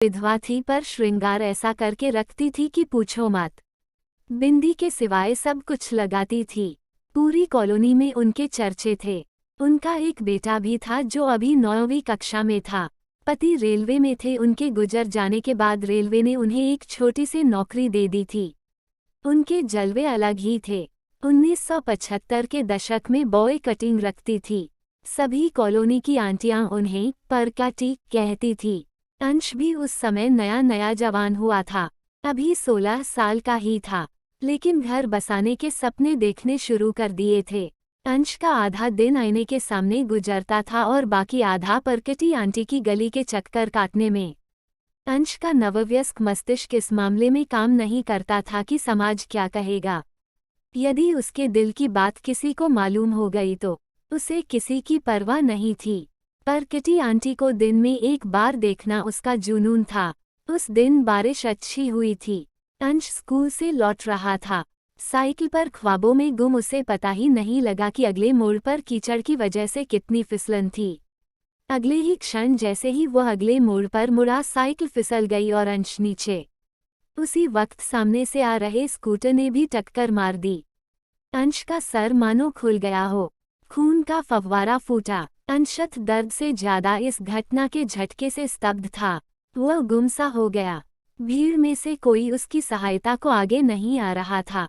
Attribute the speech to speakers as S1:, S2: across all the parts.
S1: विधवा थी पर श्रृंगार ऐसा करके रखती थी कि पूछो मत। बिंदी के सिवाय सब कुछ लगाती थी। पूरी कॉलोनी में उनके चर्चे थे। उनका एक बेटा भी था जो अभी 9वीं कक्षा में था। पति रेलवे में थे। उनके गुजर जाने के बाद रेलवे ने उन्हें एक छोटी सी नौकरी दे दी थी। उनके जलवे अलग ही थे। 1975 के दशक में बॉय कटिंग रखती थी। सभी कॉलोनी की आंटियां उन्हें परकाटी कहती थी। अंश भी उस समय नया नया जवान हुआ था। अभी 16 साल का ही था, लेकिन घर बसाने के सपने देखने शुरू कर दिए थे। अंश का आधा दिन आईने के सामने गुजरता था और बाकी आधा परकटी आंटी की गली के चक्कर काटने में। अंश का नववयस्क मस्तिष्क इस मामले में काम नहीं करता था कि समाज क्या कहेगा। यदि उसके दिल की बात किसी को मालूम हो गई तो उसे किसी की परवाह नहीं थी। पर किटी आंटी को दिन में एक बार देखना उसका जुनून था। उस दिन बारिश अच्छी हुई थी। अंश स्कूल से लौट रहा था। साइकिल पर ख्वाबों में गुम उसे पता ही नहीं लगा कि अगले मोड़ पर कीचड़ की वजह से कितनी फिसलन थी। अगले ही क्षण जैसे ही वह अगले मोड़ पर मुड़ा, साइकिल फिसल गई और अंश नीचे। उसी वक्त सामने से आ रहे स्कूटर ने भी टक्कर मार दी। अंश का सर मानो खुल गया हो। खून का फव्वारा फूटा। अंशत दर्द से ज्यादा इस घटना के झटके से स्तब्ध था। वह गुमसा हो गया। भीड़ में से कोई उसकी सहायता को आगे नहीं आ रहा था।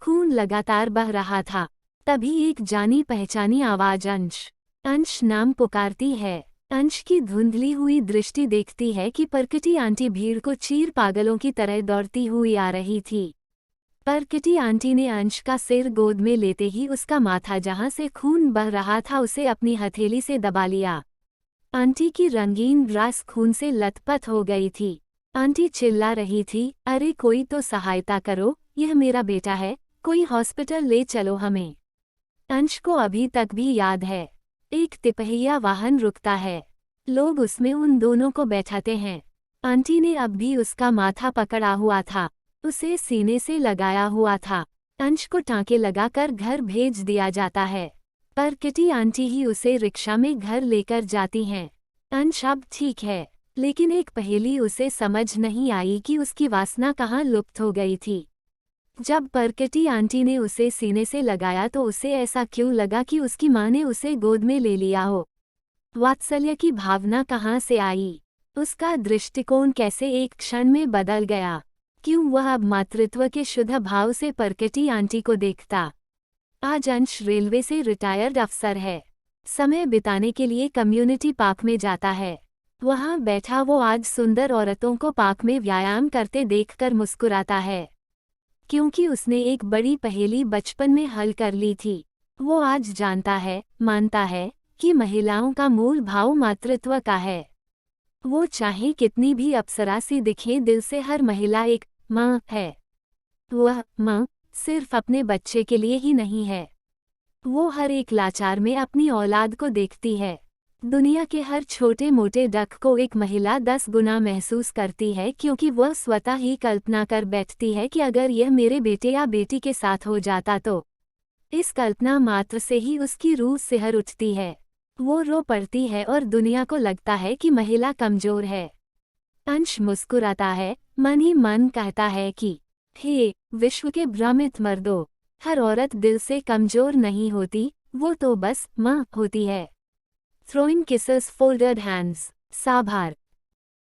S1: खून लगातार बह रहा था। तभी एक जानी पहचानी आवाज अंश, अंश नाम पुकारती है। अंश की धुंधली हुई दृष्टि देखती है कि परकटी आंटी भीड़ को चीर पागलों की तरह दौड़ती हुई आ रही थी। परकटी आंटी ने अंश का सिर गोद में लेते ही उसका माथा, जहां से खून बह रहा था, उसे अपनी हथेली से दबा लिया। आंटी की रंगीन ड्रेस खून से लथपथ हो गई थी। आंटी चिल्ला रही थी, अरे कोई तो सहायता करो, यह मेरा बेटा है, कोई हॉस्पिटल ले चलो हमें। अंश को अभी तक भी याद है, एक तिपहिया वाहन रुकता है, लोग उसमें उन दोनों को बैठाते हैं। आंटी ने अब भी उसका माथा पकड़ा हुआ था, उसे सीने से लगाया हुआ था। अंश को टांके लगाकर घर भेज दिया जाता है, पर किटी आंटी ही उसे रिक्शा में घर लेकर जाती हैं। अंश अब ठीक है, लेकिन एक पहेली उसे समझ नहीं आई कि उसकी वासना कहाँ लुप्त हो गई थी। जब परकटी आंटी ने उसे सीने से लगाया तो उसे ऐसा क्यों लगा कि उसकी माँ ने उसे गोद में ले लिया हो। वात्सल्य की भावना कहाँ से आई? उसका दृष्टिकोण कैसे एक क्षण में बदल गया? क्यों वह अब मातृत्व के शुद्ध भाव से परकटी आंटी को देखता? आज अंश रेलवे से रिटायर्ड अफसर है। समय बिताने के लिए कम्युनिटी पार्क में जाता है। वहां बैठा वो आज सुंदर औरतों को पार्क में व्यायाम करते देखकर मुस्कुराता है, क्योंकि उसने एक बड़ी पहेली बचपन में हल कर ली थी। वो आज जानता है, मानता है कि महिलाओं का मूल भाव मातृत्व का है। वो चाहे कितनी भी अप्सरा सी दिखे, दिल से हर महिला एक माँ है। वह माँ सिर्फ अपने बच्चे के लिए ही नहीं है, वो हर एक लाचार में अपनी औलाद को देखती है। दुनिया के हर छोटे मोटे डक को एक महिला 10 गुना महसूस करती है, क्योंकि वह स्वतः ही कल्पना कर बैठती है कि अगर यह मेरे बेटे या बेटी के साथ हो जाता तो। इस कल्पना मात्र से ही उसकी रूह सिहर उठती है। वो रो पड़ती है और दुनिया को लगता है कि महिला कमजोर है। अंश मुस्कुराता है, मन ही मन कहता है कि हे विश्व के भ्रमित मर्दों, हर औरत दिल से कमजोर नहीं होती, वो तो बस माँ होती है। Throwing kisses, folded hands. साभार।